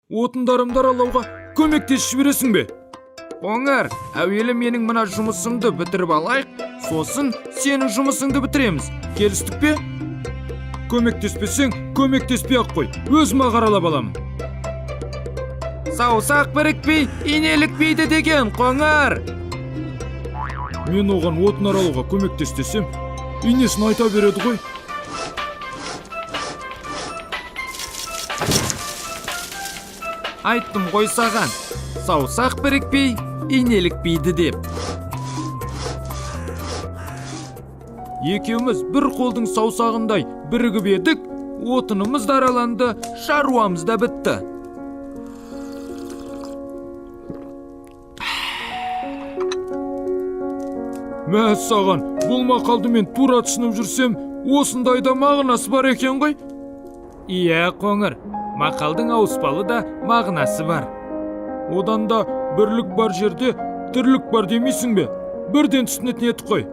отындарымды аралауға көмектесіп жібересің бе? Қоңыр, әуелі менің мына жұмысымды бітіріп алайық, сосын сенің жұмысыңды бітіреміз. Келістік пе? Көмектеспесең, көмектеспей ақ қой. Өзіме қаралап аламын. Саусақ бірікпей, инелікпейді деген, Қоңыр. Мен оған отын аралауға көмектестесем, инесін айта береді ғой. Айттым ғой саған, саусақ бірікпей, инелікпейді деп. Екеуміз бір қолдың саусағындай бірігіп едік, отынымыз да араланды, шаруамыз да бітті. Мәссаған, бұл мақалды мен тура түсініп жүрсем, осындайда мағынасы бар екен ғой? Иә, Қоңыр, мақалдың ауыспалы да мағынасы бар. Одан да бірлік бар жерде тірлік бар демейсің бе? Бірден түсінетін едік қой.